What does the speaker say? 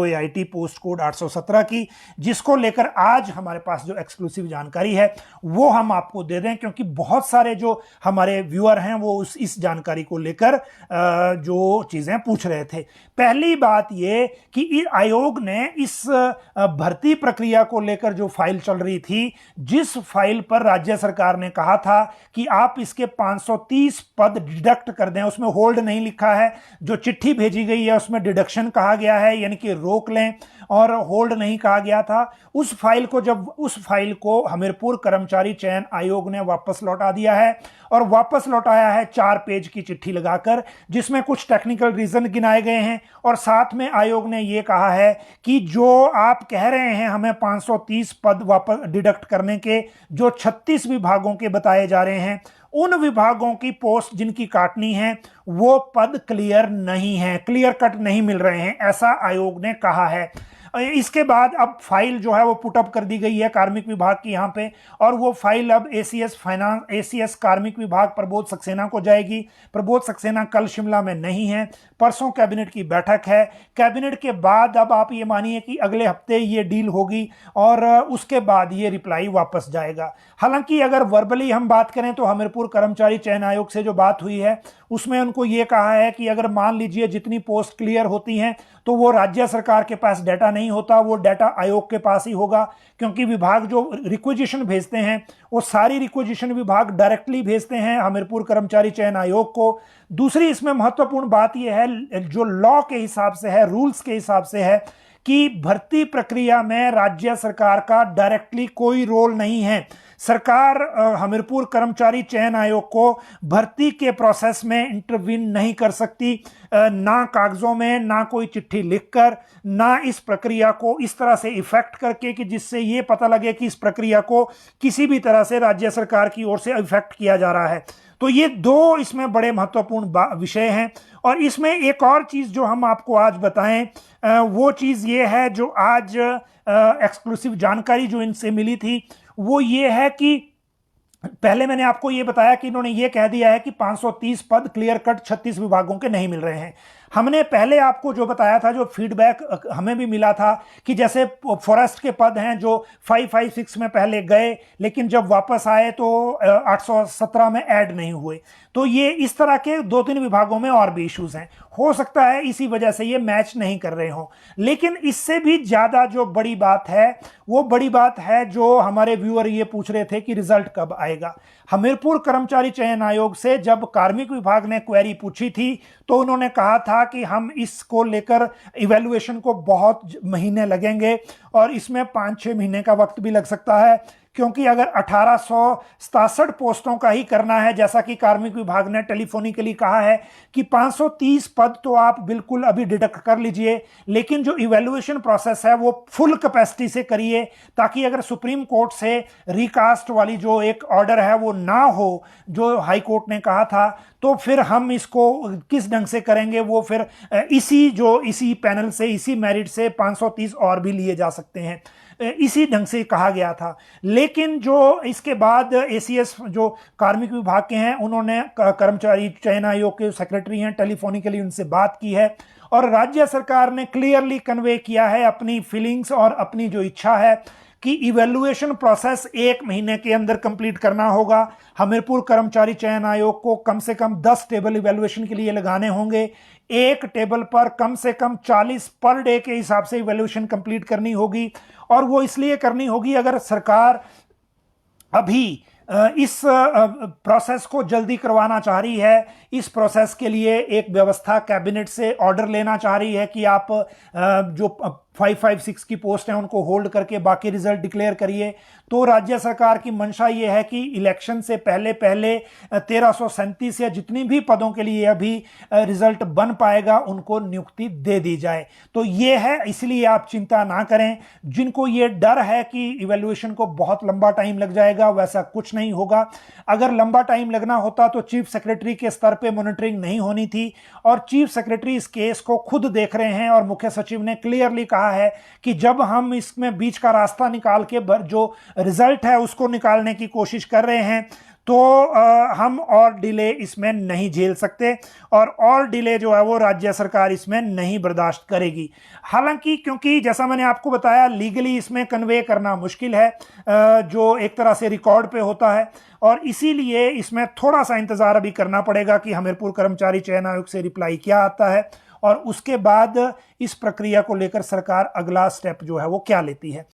AIT post code 817 की, जिसको लेकर आज हमारे पास जो एक्सक्लूसिव जानकारी है वो हम आपको दे दें, क्योंकि बहुत सारे जो हमारे व्यूअर हैं वो इस जानकारी को लेकर जो चीजें पूछ रहे थे। पहली बात ये कि आयोग ने इस भर्ती प्रक्रिया को लेकर जो फाइल चल रही थी, जिस फाइल पर राज्य सरकार ने कहा था कि आप इसके 530 पद डिडक्ट कर दें, उसमें होल्ड नहीं लिखा है, जो चिट्ठी भेजी गई है उसमें डिडक्शन कहा गया है, यानी कि रोक लें, और होल्ड नहीं कहा गया था। उस फाइल को हमीरपुर कर्मचारी चयन आयोग ने वापस लौटा दिया है, और वापस लौटाया है 4 पेज की चिट्ठी लगाकर, जिसमें कुछ टेक्निकल रीजन गिनाए गए हैं, और साथ में आयोग ने यह कहा है कि जो आप कह रहे हैं हमें 530 पद वापस डिडक्ट करने के, जो 36 विभागों के बताए जा रहे हैं, उन विभागों की पोस्ट जिनकी काटनी है वो पद क्लियर नहीं है, क्लियर कट नहीं मिल रहे हैं, ऐसा आयोग ने कहा है। इसके बाद अब फाइल जो है वो पुटअप कर दी गई है कार्मिक विभाग की यहाँ पे, और वो फाइल अब ACS कार्मिक विभाग प्रबोध सक्सेना को जाएगी। प्रबोध सक्सेना कल शिमला में नहीं है, परसों कैबिनेट की बैठक है। कैबिनेट के बाद अब आप ये मानिए कि अगले हफ्ते ये डील होगी, और उसके बाद ये रिप्लाई वापस जाएगा। हालांकि अगर वर्बली हम बात करें तो हमीरपुर कर्मचारी चयन आयोग से जो बात हुई है उसमें उनको ये कहा है कि अगर मान लीजिए जितनी पोस्ट क्लियर होती हैं तो वो राज्य सरकार के पास डाटा नहीं होता, वो डाटा आयोग के पास ही होगा, क्योंकि विभाग जो रिक्वेजिशन भेजते हैं वो सारी रिक्वेजिशन विभाग डायरेक्टली भेजते हैं हमीरपुर कर्मचारी चयन आयोग को। दूसरी इसमें महत्वपूर्ण बात यह है, जो लॉ के हिसाब से है, रूल्स के हिसाब से है, कि भर्ती प्रक्रिया में राज्य सरकार का डायरेक्टली कोई रोल नहीं है। सरकार हमीरपुर कर्मचारी चयन आयोग को भर्ती के प्रोसेस में इंटरवीन नहीं कर सकती, ना कागजों में, ना कोई चिट्ठी लिखकर, ना इस प्रक्रिया को इस तरह से इफेक्ट करके कि जिससे ये पता लगे कि इस प्रक्रिया को किसी भी तरह से राज्य सरकार की ओर से इफेक्ट किया जा रहा है। तो ये 2 इसमें बड़े महत्वपूर्ण विषय हैं। और इसमें एक और चीज जो हम आपको आज बताएं, वो चीज ये है जो आज एक्सक्लूसिव जानकारी जो इनसे मिली थी वो ये है कि पहले मैंने आपको ये बताया कि इन्होंने ये कह दिया है कि 530 पद क्लियर कट 36 विभागों के नहीं मिल रहे हैं। हमने पहले आपको जो बताया था, जो फीडबैक हमें भी मिला था, कि जैसे फॉरेस्ट के पद हैं जो 556 में पहले गए, लेकिन जब वापस आए तो 817 में ऐड नहीं हुए। तो ये इस तरह के 2-3 विभागों में और भी इश्यूज हैं, हो सकता है इसी वजह से ये मैच नहीं कर रहे हो। लेकिन इससे भी ज्यादा जो बड़ी बात है वो बड़ी बात है जो हमारे व्यूअर ये पूछ रहे थे कि रिजल्ट कब आएगा। हमीरपुर कर्मचारी चयन आयोग से जब कार्मिक विभाग ने क्वेरी पूछी थी तो उन्होंने कहा था कि हम इसको लेकर इवैल्यूएशन को बहुत महीने लगेंगे, और इसमें 5-6 महीने का वक्त भी लग सकता है, क्योंकि अगर 1867 पोस्टों का ही करना है, जैसा कि कार्मिक विभाग ने टेलीफोनिकली कहा है कि 530 पद तो आप बिल्कुल अभी डिडक्ट कर लीजिए, लेकिन जो इवैल्यूएशन प्रोसेस है वो फुल कैपेसिटी से करिए, ताकि अगर सुप्रीम कोर्ट से रिकास्ट वाली जो एक ऑर्डर है वो ना हो, जो हाई कोर्ट ने कहा था, तो फिर हम इसको किस ढंग से करेंगे, वो फिर इसी पैनल से, इसी मेरिट से 530 और भी लिए जा सकते हैं, इसी ढंग से कहा गया था। लेकिन जो इसके बाद ACS जो कार्मिक विभाग के हैं उन्होंने कर्मचारी चयन आयोग के सेक्रेटरी हैं, टेलीफोनिकली उनसे बात की है, और राज्य सरकार ने क्लियरली कन्वे किया है अपनी फीलिंग्स और अपनी जो इच्छा है कि इवैल्यूएशन प्रोसेस 1 महीने के अंदर कंप्लीट करना होगा। हमीरपुर कर्मचारी चयन आयोग को कम से कम 10 टेबल इवैल्यूएशन के लिए लगाने होंगे, एक टेबल पर कम से कम 40 पर डे के हिसाब से इवैल्यूएशन कंप्लीट करनी होगी। और वो इसलिए करनी होगी, अगर सरकार अभी इस प्रोसेस को जल्दी करवाना चाह रही है, इस प्रोसेस के लिए एक व्यवस्था कैबिनेट से ऑर्डर लेना चाह रही है कि आप जो 556 की पोस्ट है उनको होल्ड करके बाकी रिजल्ट डिक्लेयर करिए, तो राज्य सरकार की मंशा ये है कि इलेक्शन से पहले 1337 या जितनी भी पदों के लिए अभी रिजल्ट बन पाएगा उनको नियुक्ति दे दी जाए। तो ये है, इसलिए आप चिंता ना करें। जिनको ये डर है कि इवैल्यूएशन को बहुत लंबा टाइम लग जाएगा, वैसा कुछ नहीं होगा। अगर लंबा टाइम लगना होता तो चीफ सेक्रेटरी के स्तर पे मॉनिटरिंग नहीं होनी थी, और चीफ सेक्रेटरी इस केस को खुद देख रहे हैं, और मुख्य सचिव ने क्लियरली कहा है कि जब हम इसमें बीच का रास्ता निकाल के जो रिजल्ट है उसको निकालने की कोशिश कर रहे हैं, तो हम और डिले इसमें नहीं झेल सकते और डिले जो है वो राज्य सरकार इसमें नहीं बर्दाश्त करेगी। हालांकि क्योंकि जैसा मैंने आपको बताया लीगली इसमें कन्वे करना मुश्किल है, जो एक तरह से रिकॉर्ड पे होता है, और इसीलिए इसमें थोड़ा सा इंतजार अभी करना पड़ेगा कि हमीरपुर कर्मचारी चयन आयोग से रिप्लाई क्या आता है और उसके बाद इस प्रक्रिया को लेकर सरकार अगला स्टेप जो है वो क्या लेती है।